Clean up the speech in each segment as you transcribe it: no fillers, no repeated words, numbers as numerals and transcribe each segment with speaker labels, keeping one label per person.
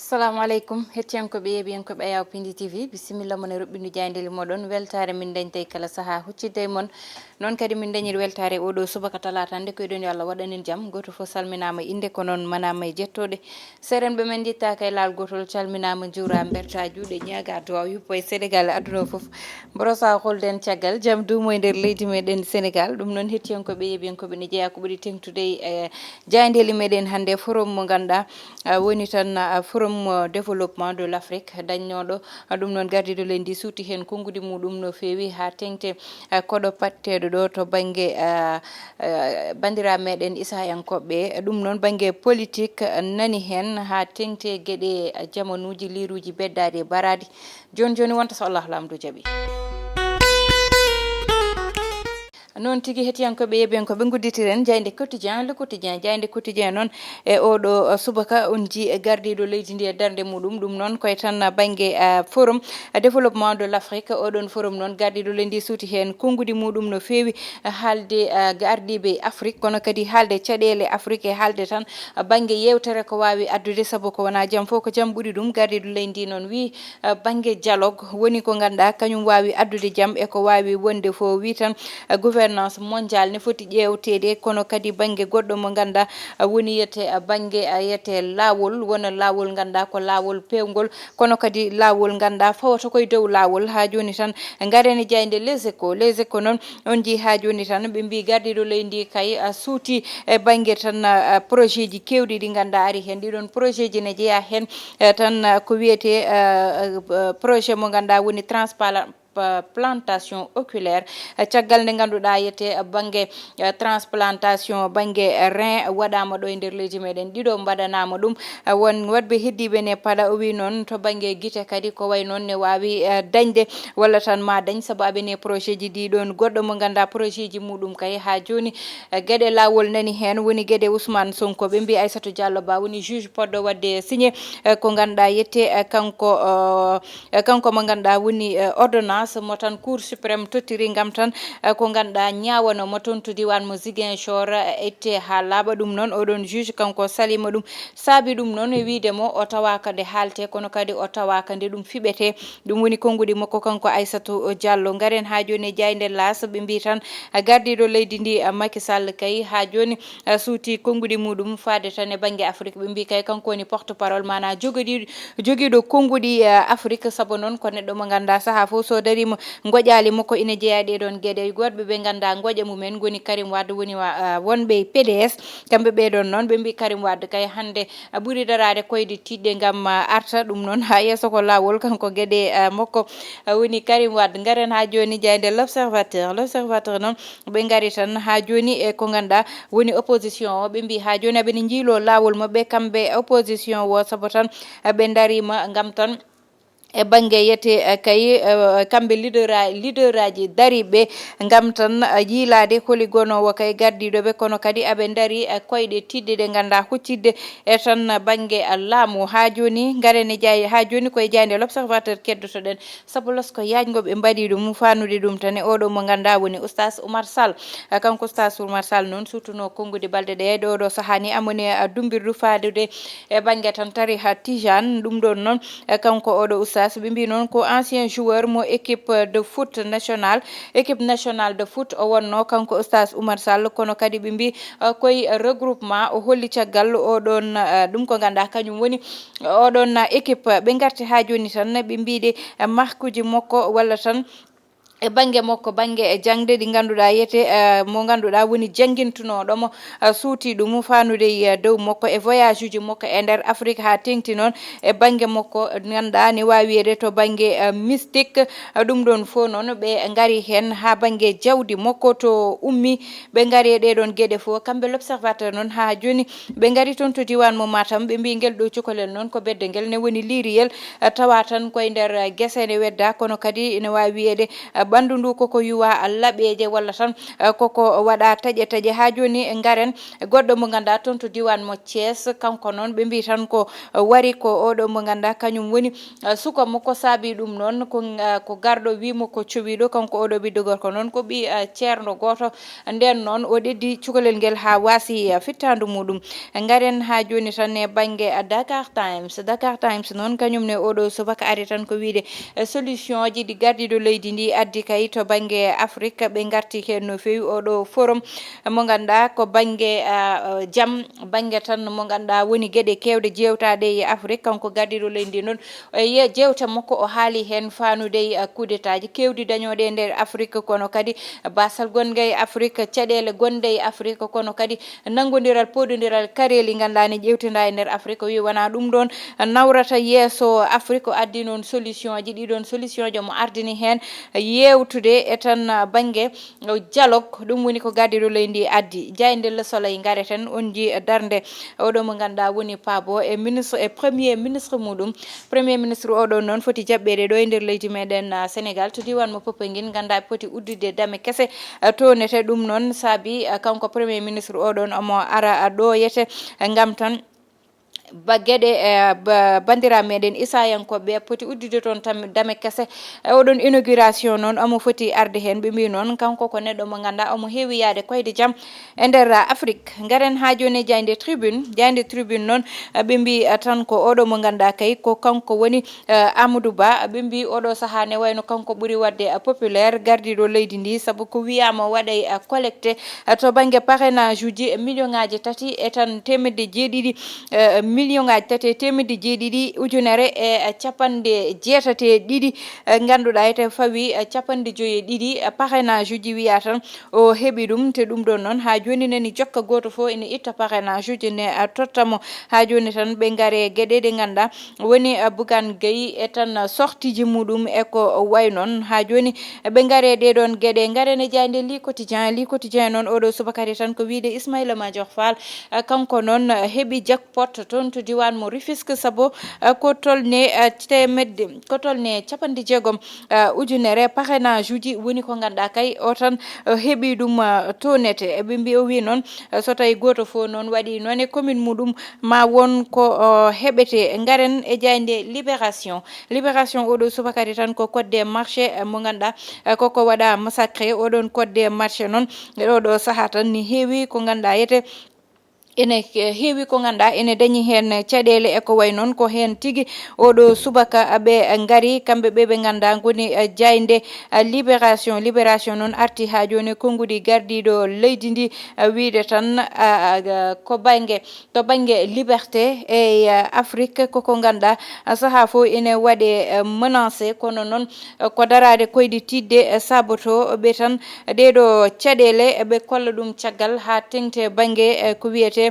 Speaker 1: Assalamu alaikum hettiyankoɓe yeɓiyankoɓe ayaw Piindi TV bisimilla mon e roɓɓinu jayndeli moɗon weltare min dañta kala saaha huccidde e mon noon kadi min dañiri weltare oɗo subaka talata nde ko eɗen yo Allah waɗanin jaam goto fof salminama inde ko noon manama e jettoɗe serenɓe men jittaka e laal gotol calminama juura berta juuɗe ñaaga duwaw yuppo e Sénégal aduna foof brosa holden caggal jaam duumo e nder leydi meɗen Sénégal ɗum noon hettiyankoɓe yeɓiyankoɓe ne jeeya ko ɓuuri tengtude e jayndeli meɗen hannde forum mo ganduɗa woni tan forum développement de l'Afrique dañnoɗo ɗum noon gardiɗo leydi suuti hen konngudi muɗum no feewi ha tengte koɗo patteɗo ɗo to banggue bandira meɗen isayankoɓe ɗum noon banggue politique nani hen ha tengte gueɗe jamanuji liruji beddadi e baradi joni wonta so Allah lamdo jaaɓi noon tigi hettiyankoɓe yeɓiyankoɓe gudditiren jayde quotidien le quotidien jayde quotidien noon e oɗo subaka on ji e gardiɗo leydi ndi e darde muɗum ɗum noon koye tan banggue forum développement de l'Afrique oɗon forum noon gardiɗo leydi suuti hen konngudi muɗum no feewi haalde ardiɓe Afrique kono kadi haalde caɗele Afrique e haalde tan banggue yewtere ko wawi addude saabu ko wona jaam fof ko jaam ɓuuri ɗum gardiɗo leydi noon wi banggue dialogue woni ko ganduɗa kañum wawi addude jaam e ko wawi wonde fo wi tan gouvernance mondial ne foti ƴewtede kono kadi banggue goɗɗo mo ganduɗa woni yete banggue yete lawol wona lawol ganduɗa ko lawol pewgol kono kadi lawol ganduɗa fawata koye dow lawol ha joni tan garene jayde les échos noon on ji ha joni tan ɓe mbi gardiɗo leydi kay suuti e banggue tan projet ji kewɗi ɗi ganduɗa ari hen ɗiɗon projet ji ne jeeya hen tan ko wiyete projet mo ganduɗa woni transplantation oculaire caggal nde ganduɗa yete banggue transplantation banggue rein waɗama ɗo e nder leydi meɗen ɗiɗo mbaɗanama ɗum won wadɓe heddiɓe ne paɗa o wi noon to banggue guite kadi ko way noon ne wawi dañde walla tan ma dañ saabu aɓene projet ji ɗiɗon goɗɗo mo ganduɗa projet ji muɗum kay ha joni gueɗe lawol nani hen woni gueɗe Ousmane Sonko ɓe mbi Aissatou Diallo Ba woni juge poɗɗo wadde signé ko ganduɗa yette kanko mo ganduɗa woni ordonnance mo tan cour suprême tottiri gam tan ko ganduɗa ñawano mo toon to diwan mo Ziguinchor ette ha laaɓa ɗum noon oɗon juge kanko salima ɗum saabi ɗum noon e widemo o tawaka nde haalte kono kadi o tawaka nde ɗum fiɓete ɗum woni konngudi makko kanko Aissatou Diallo garen ha joni jayde las ɓe mbi tan gardiɗo leydi ndi Macky Sall kay ha joni suuti konngudi muɗum faade tan e banggue Afrique ɓe mbi kay kanko woni porte parole mana joguiɗo konngudi Afrique saabu noon ko neɗɗo mo ganduɗa saaha fo so darima goƴali makko ina jeeya ɗeɗon gueɗe goɗɓe ɓe ganduɗa gooƴa mumen goni Karim Wade woni wonɓe PDS kamɓe ɓeɗon noon ɓe mbi Karim Wade kay hande ɓuuri darade koyde tiɗɗe gam arta ɗum noon ha yesso ko lawol kanko gueɗe makko woni Karim Wade garen ha joni jayde l'observateur noon ɓe gari tan ha joni e ko ganduɗa woni opposition o ɓe mbi ha joni aɓene jiilo lawol mabɓe kamɓe opposition o saabu tan ɓe darima gam tan e banggue yete kay kamɓe leader aji dariɓe gam tan yiilade holi gonowo kay gardiɗoɓe kono kadi aɓe daari koyɗe tiɗɗe ɗe ganduɗa huccidde e tan banggue laamu ha joni garene jayi ha joni koye jayde l'observateur keddotoɗen saabu losko yajgoɓe mbaɗi ɗum fanude ɗum tan e oɗo mo ganduɗa woni oustas Oumar Sall kanko oustas Oumar Sall noon sutuno konngude balɗe ɗe ɗo ɗo sahani amone dumbirdu fadude e banggue tan tariha Tijane ɗum ɗon noon kanko oɗo oustas ɓe mbi noon ko ancien joueur mo équipe nationale de foot o wonno kanko oustas Oumar Sall kono kadi ɓe mbi koye regroupement o holli caggal oɗon ɗum ko ganduɗa kañum woni oɗon équipe ɓe garti ha joni tan ɓe mbiɗe marque uji makko walla tan e banggue makko banggue e jangde ɗi ganduɗa yete mo ganduɗa woni jangguintunoɗomo suuti ɗum fanude dow makko e voyage uji makko e nder Afrique ha tengti noon e banggue makko ganduɗa ne wawi wiyede to banggue mystique ɗum ɗon fo noon ɓe gari hen ha banggue jawdi makko to ummi ɓe gari e ɗeɗon gueɗe fo kamɓe l'observateur noon ha joni ɓe gari toon to diwan mo Matam ɓe mbi guel ɗo cukalel noon ko bedde guel ne woni liriyel tawa tan koye nder guese ne wedda kono kadi ne wawi wiyede bandu ndu koko yuwa laɓeje walla tan koko waɗa taƴe ha joni ngaren goɗɗo mo ganduɗa toon to diwan mo Thiès kanko noon ɓe mbi tan ko wari ko oɗo mo ganduɗa kañum woni suka mo ko saabi ɗum noon ko garɗo wimo ko cowiɗo kanko oɗo ɓiɗɗo gorko noon ko ɓi ceerno goto nden noon o ɗeddi cukalel ngel ha wasi fittandu muɗum ngaren ha joni tan e banggue Dakar Times noon kañum ne oɗo subaka ari tan ko wiide solution ji ɗi gardiɗo leydi ndi addi kay to banggue Afrique ɓe garti hen no fewi oɗo forum mo ganduɗa ko banggue jaam banggue tan mo ganduɗa woni gueɗe kewɗe jewtade e Afrique kanko gardiɗo leydi noon jewte makko o haali hen fanude coup d'état ji kewɗi dañoɗe e nder Afrique kono kadi basal gonga e Afrique caɗele gonde e Afrique kono kadi nanggodiral pododiral kareli ganduɗa ne ƴewtida e nder Afrique wi wona ɗum ɗon nawrata yeeso Afrique o addi noon solution ji ɗiɗon solution ji mo ardini hen yewtude e tan banggue dialogue ɗum woni ko gardiɗo leydi addi jayde Le Soleil gareten on ji darde oɗo mo ganduɗa woni Pabo e ministre e premier ministre muɗum premier ministre oɗo noon foti jaɓɓede ɗo e nder leydi meɗen Sénégal to diwan mo Popenguine ganda poti uddude dame kese tonete ɗum noon saabi kanko premier ministre oɗon omo ara ɗo yete ngam tan gueɗe bandira meɗen isayankoɓe poti uddude toon tan dame kese oɗon inauguration noon omo foti arde hen ɓe mbi noon kanko ko neɗɗo mo ganduɗa omo heewi yaade koyde jaam e nder Afrique garen ha joni jayde tribune noon ɓe mbi tan ko oɗo mo ganduɗa kay ko kanko woni Amadou Ba ɓe mbi oɗo saaha ne wayno kanko ɓuuri wadde populaire gardiɗo leydi ndi saabu ko wiyama waɗay collecté to banggue parrainage uji million ngaji 3 e tan temedde jeeɗiɗi million ngaji 3 temedde jeeɗiɗi ujunere e capanɗe jeetate ɗiɗi ganduɗa ete fawi capanɗe joyi ɗiɗi parrainage uji wiya tan o heeɓi ɗum te ɗum ɗon noon ha joni nani jokka goto fo ene itta parrainage uji ne tottamo ha joni tan ɓe gaare gueɗe ɗe ganduɗa woni Bougane Gueye e tan sortie ji muɗum e ko way noon ha joni ɓe gaare ɗeɗon gueɗe garene jayde li quotidien noon oɗo subakari tan ko wiide Ismaïla Madior Fall kanko noon heeɓi jackpot toon to diwan mo Rufisque saabu ko tolne capanɗe jeegom ujunere parrainage uji woni ko ganduɗa kay o tan heeɓi ɗum tonete ɓe mbi o wi noon so tawi goto fo noon waɗi noon e commune muɗum ma won ko heɓete garen e jayde libération oɗo subakari tan ko code des marché mo ganduɗa koko waɗa massacré oɗon code des marché noon e ɗo saaha tan ni heewi ko ganduɗa yete ene heewi ko ganduɗa ene dañi hen caɗele e ko way noon ko hen tigui oɗo subaka ɓe gaari kamɓe ɓe ganduɗa goni jayde libération noon arti ha joni konngudi gardiɗo leydi ndi wiide tan ko to banggue liberté e Afrique koko ganduɗa saaha fo ene waɗe menacé kono noon ko darade koyɗe tidde saboto ɓe tan ɗeɗo caɗele ɓe kolla ɗum caggal ha tengte banggue ko wiyete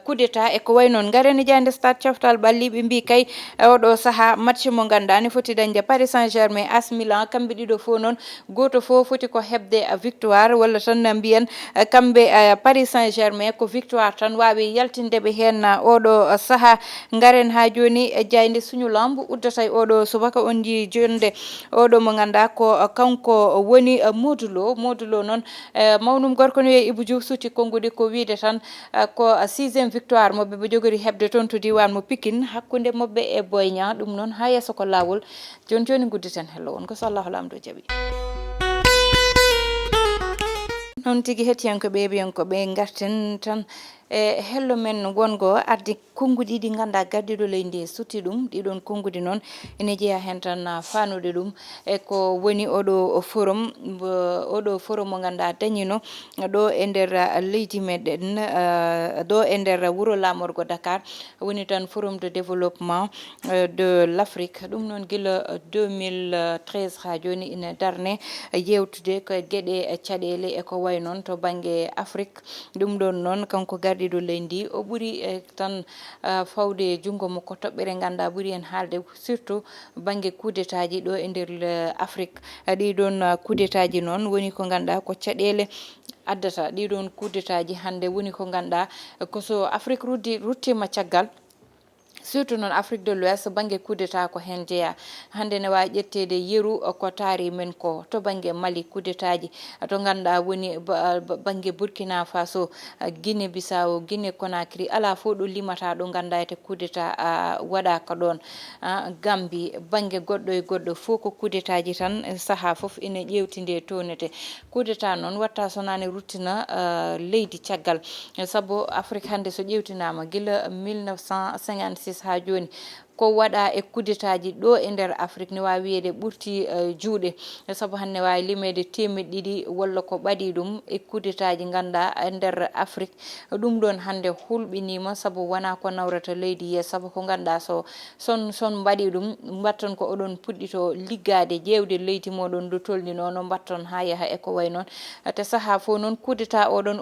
Speaker 1: coup d'état e ko way noon garene jande stade coftal ɓalli ɓe mbi kay oɗo saaha match mo ganduɗa ne foti dañde Paris Saint-Germain AS Milan kamɓe ɗiɗo fo noon goto fo foti ko hebde victoire walla tan mbiyen kamɓe Paris Saint-Germain ko victoire tan wawi yaltindeɓe hen oɗo saaha garen ha joni e jayde suñu lambe uddata oɗo subaka on ji jonde oɗo mo ganduɗa ko kanko woni Modulo noon mawnum gorko no wiye Ibou Diouf suti konngudi ko wiide tan ko 6e victoire mobɓe ɓe jogori hebde toon to diwan mo Pikine hakkude mobɓe e Boy Niang ɗum noon ha yesso ko lawol joni gudditen hello on ko so Allahu lamɗo jaaɓi noon tigui hettiyankoɓe ɓiyankoɓe garten tan e hello men wongo ardi konngudi ɗi ganduɗa gardiɗo leydi sutti ɗum ɗiɗon konngudi noon ene jeeya hen tan fanude ɗum e ko woni oɗo forum mo ganduɗa dañino ɗo e nder leydi meɗen ɗo e nder wuuro lamorgo Dakar woni tan forum de développement de l'Afrique ɗum noon guila 2013 ha joni ina darne yewtude ko gueɗe caɗele e ko way noon to banggue Afrique ɗum ɗon noon kanko gardiɗo leydi o ɓuuri tan fawde jungo mo ko toɓɓere ganduɗa ɓuuri en haalde surtout banggue coup d'état ji ɗo e nder Afrique ɗiɗon coup d'état ji noon woni ko ganduɗa ko caɗele addata ɗiɗon coup d'état ji hande woni ko ganduɗa ko so Afrique ruttima caggal surtout noon Afrique de l'Ouest banggue coup d'état ko hen jeeya hande ne wawi ƴettede yeeru ko taari men ko to banggue Mali coup d'état ji to ganduɗa woni banggue Burkina Faso, Guinée Bissau, Guinée Conakry, ala fo ɗo limata ɗo ganda ete coup d'état waɗaka ɗon. Gambie banggue goɗɗo e goɗɗo fof ko coup d'état ji tan saaha foof ene ƴewtide tonete. Coup d'état noon watta sonani ruttina leydi caggal, saabu Afrique hande so ƴewtinama guila 1956 ha joni ko waɗa e coup d'état ji ɗo e nder Afrique ne wawi wiyede ɓurti juuɗe, saabu hande wawi limede 200 walla ko ɓaɗi ɗum e coup d'état ji ganduɗa e nder Afrique. ɗum ɗon hande hulɓinima saabu wona ko nawrata leydi yeeso, saabu ko ganduɗa son mbaɗi ɗum mbatton ko oɗon puɗɗito liggade ƴewde leydi moɗon do tolni noon mbatton ha yaaha e ko way noon. Te saaha fo noon coup d'état oɗon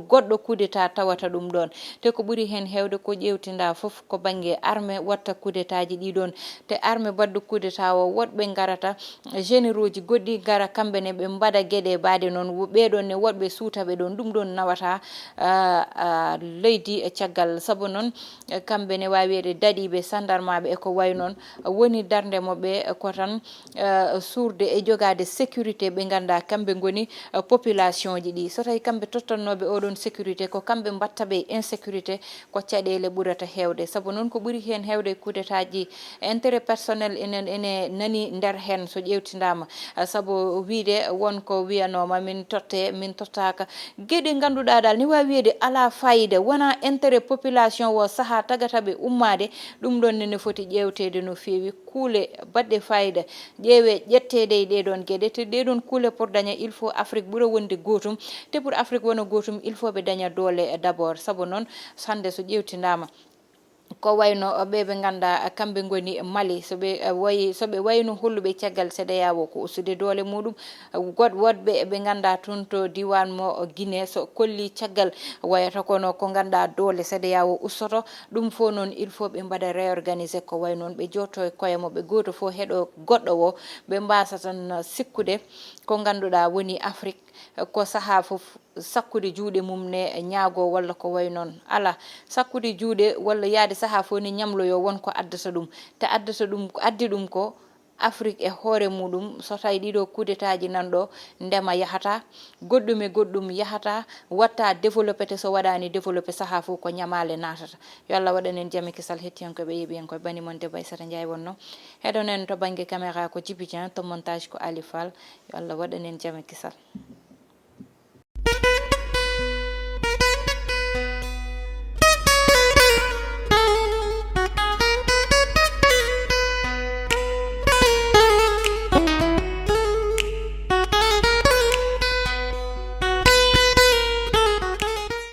Speaker 1: goɗɗo coup d'état tawata ɗum ɗon, te ko ɓuuri hen hewde ko ƴewtinda foof ko banggue armée watta coup d'état ji ɗiɗon. Te armée baddu coup d'état o woɗɓe garata généraux ji goɗɗi gara kamɓene ɓe mbaɗa gueɗe baade noon, ɓeɗon ne woɗɓe suutaɓe ɗon, ɗum ɗon nawata leydi e caggal. Saabu noon kamɓene wawi wiyede daɗiɓe sandarmaɓe e ko way noon woni darde moɓe ko tan suurde e jogade sécurité ɓe ganda kamɓe goni population ji ɗi. So tawi kamɓe tottannoɓe oɗon sécurité ko kamɓe mbattaɓe insécurité ko caɗele ɓurata hewde. Saabu noon ko ɓuuri hen hewde coup d'état ji intérêt personnel ene nani nder hen so ƴewtidama, saabu wiide wonko wiyanoma min totte min tottaka gueɗe ganduɗa dal ni wawi wiyede ala fayida, wona intérêt population o saaha tagataɓe ummade, ɗum ɗon nene foti ƴewtede no fewi. Kuule baɗɗe fayida ƴeewe ƴettede e ɗeɗon gueɗe, te ɗeɗon kuule pour daña il faut Afrique ɓuura wonde gotum, te pour Afrique wona gotum il faut ɓe daña doole d' abord. Saabu noon hande so ƴewtidama ko wayno ɓe ganda kamɓe goni Mali, soɓe wayno holluɓe caggal CEDEAO ko ustude doole muɗum, woɗɓe ɓe ganda toon to diwan mo Guinée so kolli caggal wayata kono ko ganda doole CEDEAO ustoto ɗum fo noon il faut ɓe mbaɗa réorganiser ko way noon, ɓe jotto e koyemoɓe goto fo heeɗo goɗɗo o, ɓe mbasa tan sikkude ko ganduɗa woni Afrique ko saaha foof sakkude juuɗe mum ne ñaago walla ko way noon. Ala sakkude juuɗe walla yaade saaha fo ni ñamloyo wonko addata ɗum, te addi ɗum ko Afrique e hoore muɗum. So tawi ɗiɗo coup d'état ji nanɗo ndema yahata, goɗɗum yahata, watta développé, te so waɗani développé saaha fo ko ñamale natata. Yo Allah waɗanen jaami kisal hettiyankoɓe yeeɓiyankoɓe bani moon debbo Aissata Ndiaye wonno, heɗonen to banggue caméra ko Djiby Dieng, to montage ko Ali Fall. Yo Allah waɗanen jaami kisal.